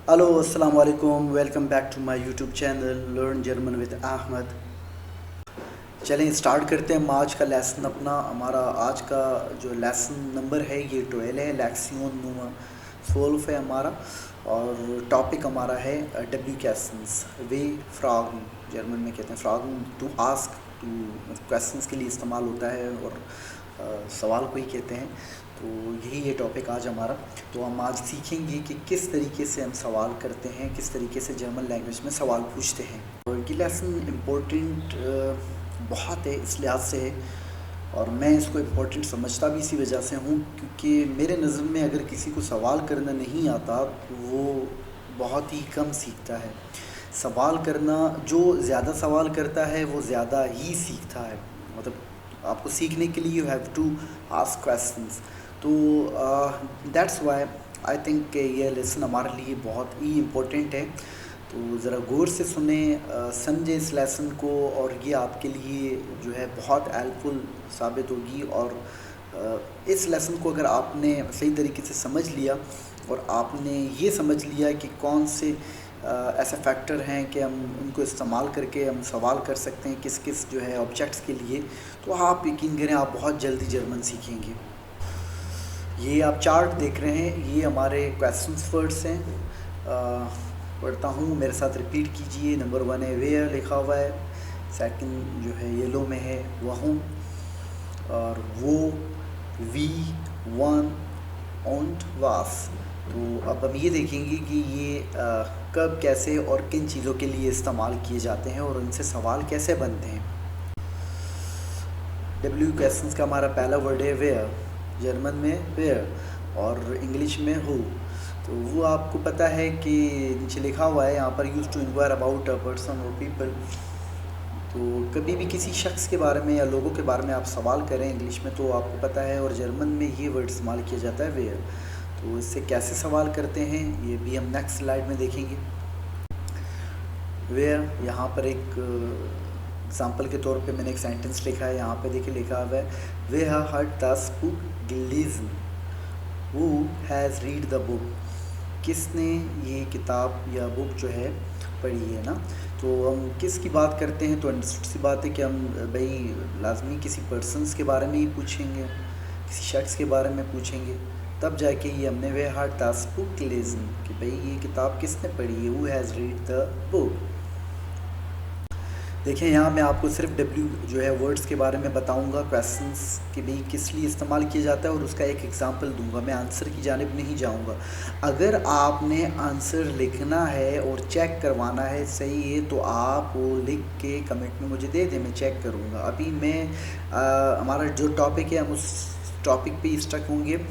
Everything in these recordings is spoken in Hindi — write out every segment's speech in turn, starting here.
हेलो अस्सलाम वालेकुम, welcome back to my YouTube channel learn German with Ahmad. चलें स्टार्ट करते हैं हम आज का लेसन अपना। हमारा आज का जो लेसन नंबर है ये 12 है, लेक्सियन नंबर 12 है हमारा। और टॉपिक हमारा है डब्ल्यू क्वेश्चंस वे फ्रागन, जर्मन में कहते हैं फ्रागन टू आस्क, टू क्वेश्चंस के लिए इस्तेमाल होता है और सवाल को ही कहते हैं। तो यही ये टॉपिक आज हमारा। तो हम आज सीखेंगे कि किस तरीके से हम सवाल करते हैं, किस तरीके से जर्मन लैंग्वेज में सवाल पूछते हैं। और ये लेसन इम्पोर्टेंट बहुत है, इस लिहाज से है और मैं इसको इम्पोर्टेंट समझता भी इसी वजह से हूँ क्योंकि मेरे नज़र में अगर किसी को सवाल करना नहीं आता तो वो बहुत ही कम सीखता है। सवाल करना, जो ज़्यादा सवाल करता है वो ज़्यादा ही सीखता है। मतलब आपको सीखने के लिए you have to ask questions. तो दैट्स वाई आई थिंक ये लेसन हमारे लिए बहुत ही इम्पोर्टेंट है। तो ज़रा गौर से सुने, समझे इस लेसन को और ये आपके लिए जो है बहुत हेल्पफुल साबित होगी। और इस लेसन को अगर आपने सही तरीके से समझ लिया और आपने ये समझ लिया कि कौन से ऐसे फैक्टर हैं कि हम उनको इस्तेमाल करके हम सवाल कर सकते हैं किस किस जो है ऑब्जेक्ट्स के लिए, तो आप यकीन करें आप बहुत जल्दी जर्मन सीखेंगे। ये आप चार्ट देख रहे हैं, ये हमारे क्वेश्चंस वर्ड्स हैं। पढ़ता हूँ, मेरे साथ रिपीट कीजिए। नंबर 1 है वेयर लिखा हुआ है, सेकंड जो है येलो में है वहूँ, और वो, वी, वन, und was। तो अब हम ये देखेंगे कि ये कब, कैसे और किन चीज़ों के लिए इस्तेमाल किए जाते हैं और उनसे सवाल कैसे बनते हैं। डब्ल्यू क्वेश्चंस का हमारा पहला वर्ड है वेयर, जर्मन में वेयर और इंग्लिश में हु। तो वो आपको पता है कि नीचे लिखा हुआ है यहाँ पर, use to inquire about a person और पीपल। तो कभी भी किसी शख्स के बारे में या लोगों के बारे में आप सवाल करें इंग्लिश में तो आपको पता है, और जर्मन में ये वर्ड इस्तेमाल किया जाता है वेयर। तो इससे कैसे सवाल करते हैं ये भी हम नेक्स्ट स्लाइड में देखेंगे। वेयर, यहाँ पर एक एग्जाम्पल के तौर पे मैंने एक सेंटेंस लिखा है, यहाँ पे देखिए लिखा हुआ है वे हट दस book gelesen, who has read the book, किसने ये किताब या बुक जो है पढ़ी है ना। तो हम किस की बात करते हैं तो अंडरस्टूड सी बात है कि हम भाई लाजमी किसी पर्सन्स के बारे में ही पूछेंगे, किसी शख्स के बारे में पूछेंगे, तब जाके ये हमने वे हट दस बुक gelesen कि भाई ये किताब किसने पढ़ी है, who has read the book. देखिए यहाँ मैं आपको सिर्फ डब्ल्यू जो है वर्ड्स के बारे में बताऊंगा, क्वेश्चंस के भी किस लिए इस्तेमाल किया जाता है और उसका एक एग्जांपल दूंगा। मैं आंसर की जानिब नहीं जाऊंगा। अगर आपने आंसर लिखना है और चेक करवाना है सही है तो आप वो लिख के कमेंट में मुझे दे दें, मैं चेक करूँगा। अभी मैं हमारा जो टॉपिक है हम उस टॉपिक पे स्टक होंगे।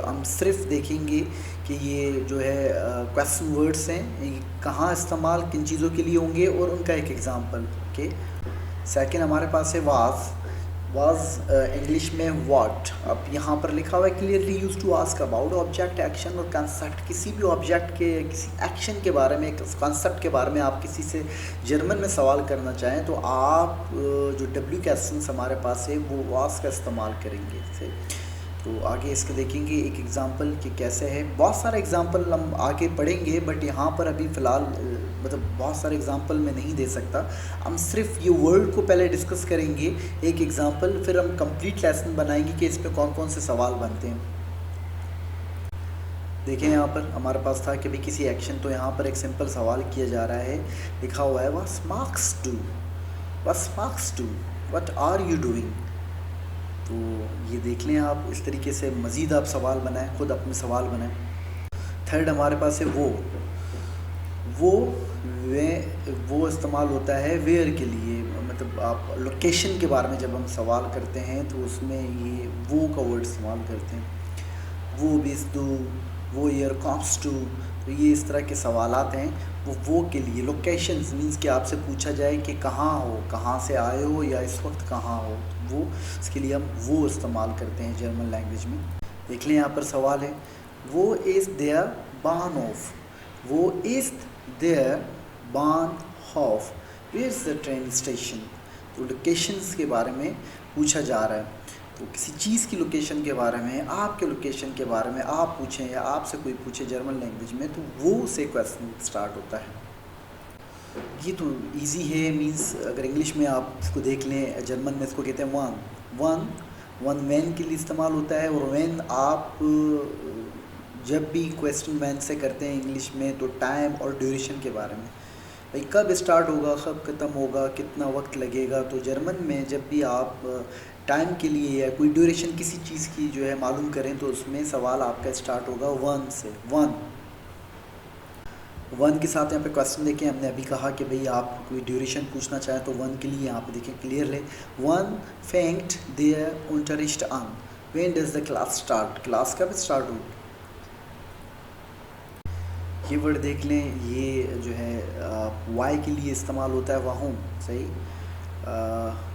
हम सिर्फ देखेंगे कि ये जो है क्वेश्चन वर्ड्स हैं ये कहाँ इस्तेमाल किन चीज़ों के लिए होंगे और उनका एक एग्जांपल। ओके, सेकंड हमारे पास है वाज इंग्लिश में व्हाट। अब यहाँ पर लिखा हुआ है clearly use to ask about object, action और कंसेप्ट। किसी भी ऑब्जेक्ट के, किसी एक्शन के बारे में, कंसेप्ट के बारे में आप किसी से जर्मन में सवाल करना चाहें तो आप जो डब्ल्यू क्वेश्चंस हमारे पास है वो वाज का इस्तेमाल करेंगे। तो आगे इसके देखेंगे एक एग्ज़ाम्पल कि कैसे है। बहुत सारे एग्ज़ाम्पल हम आगे पढ़ेंगे बट यहाँ पर अभी फ़िलहाल मतलब बहुत सारे एग्ज़ाम्पल मैं नहीं दे सकता। हम सिर्फ ये वर्ड को पहले डिस्कस करेंगे, एक एग्ज़ाम्पल, फिर हम कंप्लीट लेसन बनाएंगे कि इस पे कौन कौन से सवाल बनते हैं। देखें यहाँ पर हमारे पास था कि भाई किसी एक्शन, तो यहाँ पर एक सिंपल सवाल किया जा रहा है, लिखा हुआ है what marks do, what marks do, what are you doing. तो ये देख लें आप, इस तरीके से मज़ीद आप सवाल बनाएं, खुद अपने सवाल बनाएं। थर्ड हमारे पास है वो वो इस्तेमाल होता है वेयर के लिए, मतलब आप लोकेशन के बारे में जब हम सवाल करते हैं तो उसमें ये वो का वर्ड इस्तेमाल करते हैं। वो बिस दू, वो ईयर कॉम्स टू। तो ये इस तरह के सवालात हैं वो के लिए। लोकेशन मीन्स कि आपसे पूछा जाए कि कहाँ हो, कहाँ से आए हो या इस वक्त कहाँ हो, तो वो इसके लिए हम वो इस्तेमाल करते हैं जर्मन लैंग्वेज में। देख लें यहाँ पर सवाल है वो इज़ देयर बानहोफ, वो इज़ देयर बानहोफ, where is the train station. तो लोकेशंस के बारे में पूछा जा रहा है। तो किसी चीज़ की लोकेशन के बारे में, आपके लोकेशन के बारे में आप पूछें या आपसे कोई पूछे जर्मन लैंग्वेज में, तो वो से क्वेश्चन स्टार्ट होता है। ये तो इजी है, मींस अगर इंग्लिश में आप इसको देख लें, जर्मन में इसको कहते हैं वन वैन के लिए इस्तेमाल होता है। और वैन आप जब भी क्वेश्चन वैन से करते हैं इंग्लिश में, तो टाइम और ड्यूरेशन के बारे में, भाई कब स्टार्ट होगा, कब ख़त्म होगा, कितना वक्त लगेगा। तो जर्मन में जब भी आप टाइम के लिए या कोई ड्यूरेशन किसी चीज़ की जो है मालूम करें, तो उसमें सवाल आपका स्टार्ट होगा वन से। वन के साथ यहाँ पे क्वेश्चन देखें, हमने अभी कहा कि भाई आप कोई ड्यूरेशन पूछना चाहें तो वन के लिए यहाँ पे देखें क्लियरली, वन फैंक्ट देयर unterricht an, when does the class start, class कब स्टार्ट होगी। ये वर्ड देख लें, ये जो है वाई के लिए इस्तेमाल होता है, वाहुम, सही।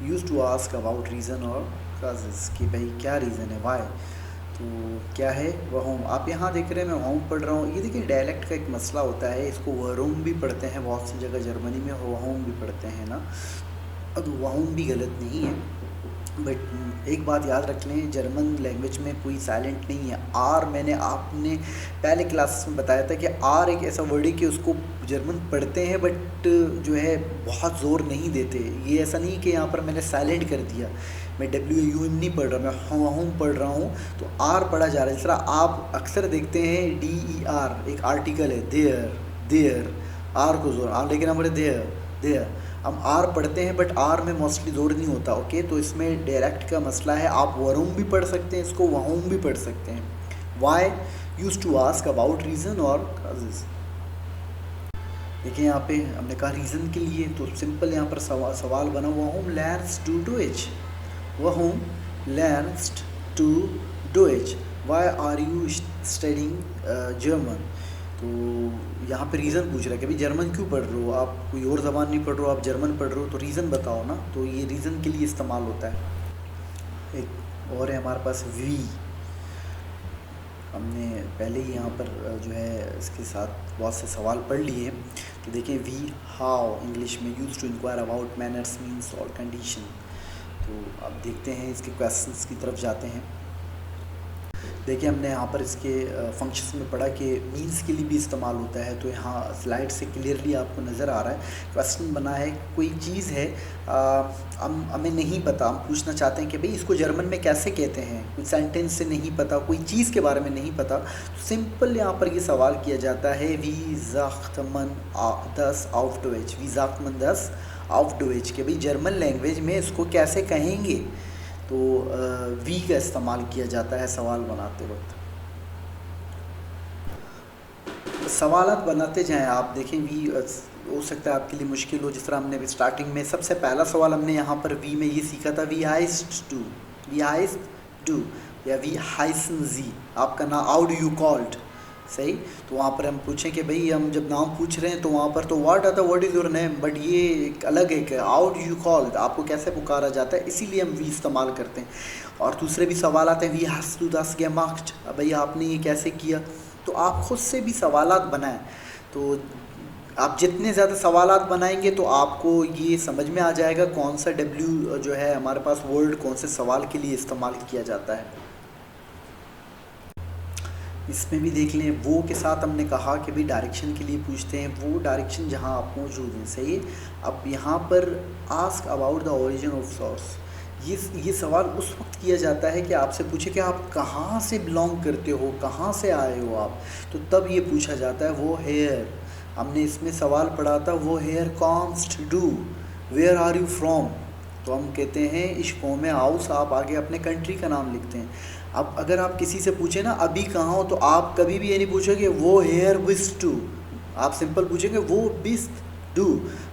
Use to ask about reason और काजेस, कि भाई क्या रीज़न है, वाई, तो क्या है वाहुम। आप यहाँ देख रहे हैं मैं वाहुम पढ़ रहा हूँ। ये देखिए डायलेक्ट का एक मसला होता है, इसको वरूम भी पढ़ते हैं बहुत सी जगह, जर्मनी में वाहुम भी पढ़ते हैं ना। अब वाहुम भी गलत नहीं है, बट एक बात याद रख लें, जर्मन लैंग्वेज में कोई साइलेंट नहीं है। आर, मैंने आपने पहले क्लास में बताया था कि आर एक ऐसा वर्ड है कि उसको जर्मन पढ़ते हैं बट जो है बहुत ज़ोर नहीं देते। ये ऐसा नहीं कि यहाँ पर मैंने साइलेंट कर दिया, मैं WAUM नहीं पढ़ रहा, मैं हूँ पढ़ रहा हूँ, तो आर पढ़ा जा रहा है। इस तरह आप अक्सर देखते हैं DER एक आर्टिकल है, देयर, आर को जोर, लेकिन हमारे देयर हम आर पढ़ते हैं बट आर में मोस्टली जोर नहीं होता। ओके, तो इसमें डायरेक्ट का मसला है। आप वरूम भी पढ़ सकते हैं, इसको वहूम भी पढ़ सकते हैं। Why use to ask about reason और काजेस। देखिए यहाँ पे हमने कहा रीज़न के लिए, तो सिंपल यहाँ पर सवाल बना, वहूम लर्न्स टू डूइच, वहूम लर्न्स टू डूइच, why are you studying German. तो यहाँ पे रीज़न पूछ रहा है कि भाई जर्मन क्यों पढ़ रहे हो, आप कोई और ज़बान नहीं पढ़ रहे हो, आप जर्मन पढ़ रहे हो, तो रीज़न बताओ ना। तो ये रीज़न के लिए इस्तेमाल होता है। एक और है हमारे पास वी, हमने पहले ही यहाँ पर जो है इसके साथ बहुत से सवाल पढ़ लिए। तो देखिए वी, हाउ इंग्लिश में use to inquire about manners, means और कंडीशन। तो अब देखते हैं इसके क्वेश्चंस की तरफ जाते हैं। देखिए हमने यहाँ पर इसके फंक्शंस में पढ़ा कि मीन्स के लिए भी इस्तेमाल होता है। तो यहाँ स्लाइड से क्लियरली आपको नज़र आ रहा है, क्वेश्चन बना है, कोई चीज़ है हमें नहीं पता, हम पूछना चाहते हैं कि भाई इसको जर्मन में कैसे कहते हैं, कोई सेंटेंस से नहीं पता, कोई चीज़ के बारे में नहीं पता, तो सिंपल यहाँ पर ये सवाल किया जाता है, वी sagt man das auf Deutsch, वी sagt man das auf Deutsch, कि भाई जर्मन लैंग्वेज में इसको कैसे कहेंगे। तो वी का इस्तेमाल किया जाता है सवाल बनाते वक्त। सवालात बनाते जाएं आप, देखें वी हो सकता है आपके लिए मुश्किल हो। जिस तरह हमने स्टार्टिंग में सबसे पहला सवाल हमने यहाँ पर वी में ये सीखा था, वी हाइस्ट डू या वी हाइसन जी, आपका नाम, हाउ डू यू कॉल्ड, सही। तो वहाँ पर हम पूछें कि भाई हम जब नाम पूछ रहे हैं तो वहाँ पर तो व्हाट आता, what is your name, but ये एक अलग है कि हाउ डू यू कॉल्ड, आपको कैसे पुकारा जाता है, इसीलिए हम वी इस्तेमाल करते हैं। और दूसरे भी सवाल आते हैं, वी हैज़ टू दस gemacht, भाई आपने ये कैसे किया। तो आप खुद से भी सवालात बनाएं। तो आप जितने ज़्यादा सवालात बनाएंगे तो आपको ये समझ में आ जाएगा कौन सा W जो है हमारे पास वर्ड कौन से सवाल के लिए इस्तेमाल किया जाता है। इसमें भी देख लें, वो के साथ हमने कहा कि भाई डायरेक्शन के लिए पूछते हैं, वो डायरेक्शन जहाँ आप मौजूद हैं, सही है। अब यहाँ पर ask about the origin of source, ये सवाल उस वक्त किया जाता है कि आपसे पूछे कि आप कहाँ से बिलोंग करते हो, कहाँ से आए हो आप, तो तब ये पूछा जाता है। वो हेयर, हमने इसमें सवाल पढ़ा था, वो हेयर कॉम्स्ट डू, वेयर आर यू फ्रॉम, तो हम कहते हैं इश कौम हाउस, आप आगे अपने कंट्री का नाम लिखते हैं। अब अगर आप किसी से पूछें ना अभी कहाँ हो, तो आप कभी भी ये नहीं पूछोगे वो हेयर विस्ट टू, आप सिंपल पूछेंगे वो बिस्ट डू,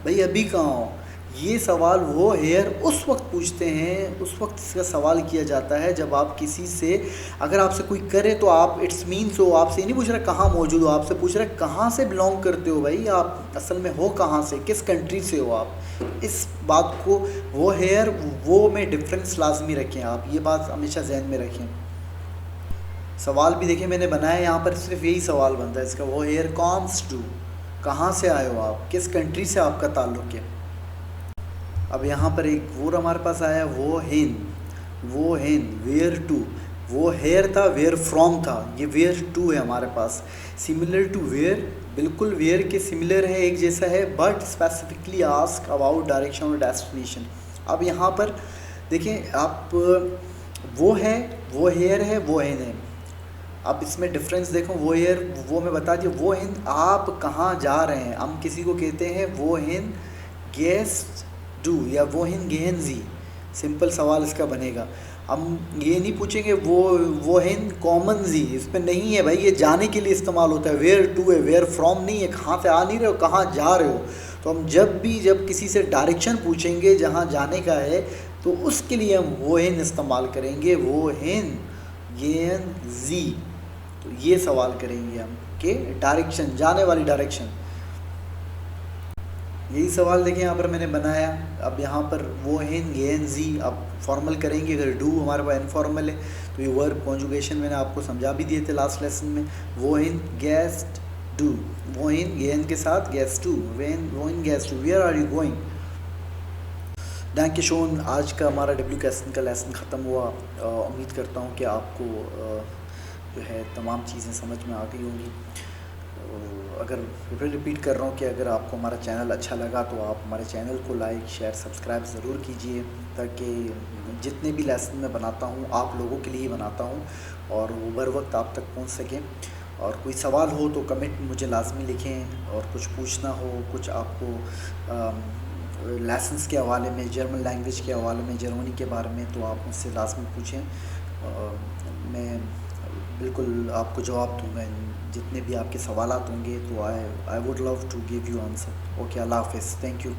भाई अभी कहाँ हो। ये सवाल वो हेयर उस वक्त पूछते हैं, उस वक्त इसका सवाल किया जाता है जब आप किसी से, अगर आपसे कोई करे तो आप इट्स मीन्स हो, आपसे नहीं पूछ रहे कहाँ मौजूद हो, आपसे पूछ रहे कहाँ से बिलोंग करते हो, भाई आप असल में हो कहाँ से, किस कंट्री से हो आप। इस बात को वो हेयर वो में डिफरेंस लाजमी रखें, आप ये बात हमेशा जहन में रखें। सवाल भी देखें मैंने बनाया, यहाँ पर सिर्फ यही सवाल बनता है इसका, वो हेयर कॉम्स टू, कहाँ से आए हो आप, किस कंट्री से आपका ताल्लुक़ है। अब यहाँ पर एक वो हमारे पास आया, वो हिन, वो हेन, वेयर टू, वो हेयर था, वेयर फ्रॉम था, ये वेयर टू है हमारे पास। सिमिलर टू वेयर, बिल्कुल वेयर के सिमिलर है, एक जैसा है, but specifically ask about direction और डेस्टिनेशन। अब यहाँ पर देखें आप, वो है, वो हेयर है, वो हेन है। अब इसमें डिफरेंस देखो, वो हेयर वो मैं बता दिया, वो हिंद आप कहाँ जा रहे हैं, हम किसी को कहते हैं वो हिंद गेस्ट डू या वो हिंद गेहनजी। सिंपल सवाल इसका बनेगा। हम ये नहीं पूछेंगे वो हिंद कॉमन जी, इस पर नहीं है भाई, ये जाने के लिए इस्तेमाल होता है। वेयर टू है, वेयर फ्रॉम नहीं है, कहाँ से आ नहीं रहे हो, कहाँ जा रहे हो। तो हम जब किसी से डायरेक्शन पूछेंगे जहाँ जाने का है, तो उसके लिए हम वो हिंद इस्तेमाल करेंगे, वो हिंद गेहन जी। तो ये सवाल करेंगे हम कि डायरेक्शन, जाने वाली डायरेक्शन। यही सवाल देखें यहाँ पर मैंने बनाया। अब यहाँ पर वो हेन गेन जी अब फॉर्मल करेंगे, अगर डू हमारे पास इनफॉर्मल है तो ये वर्ब कॉन्जुगेशन मैंने आपको समझा भी दिए थे लास्ट लेसन में। वो हेन गेस्ट डू, वो हेन गेन के साथ गेस्ट टू, वेन वो इन गेस्ट टू, वेयर आर यू गोइंग। डैंक शोन, आज का हमारा डब्ल्यू कैसन का लेसन ख़त्म हुआ। उम्मीद करता हूँ कि आपको जो है तमाम चीज़ें समझ में आ गई होंगी। अगर फिर रिपीट कर रहा हूँ कि अगर आपको हमारा चैनल अच्छा लगा तो आप हमारे चैनल को लाइक शेयर सब्सक्राइब ज़रूर कीजिए, ताकि जितने भी लेसन मैं बनाता हूँ आप लोगों के लिए बनाता हूँ और वो बर वक्त आप तक पहुँच सकें। और कोई सवाल हो तो कमेंट में मुझे लाजमी लिखें, और कुछ पूछना हो, कुछ आपको लेसन्स के हवाले में, जर्मन लैंग्वेज के हवाले में, जर्मनी के बारे में, तो आप मुझसे लाजमी पूछें। मैं बिल्कुल आपको जवाब दूंगा जितने भी आपके सवालात होंगे। तो I would love to give you answer. Okay, अल्लाह हाफ़िज़, थैंक यू।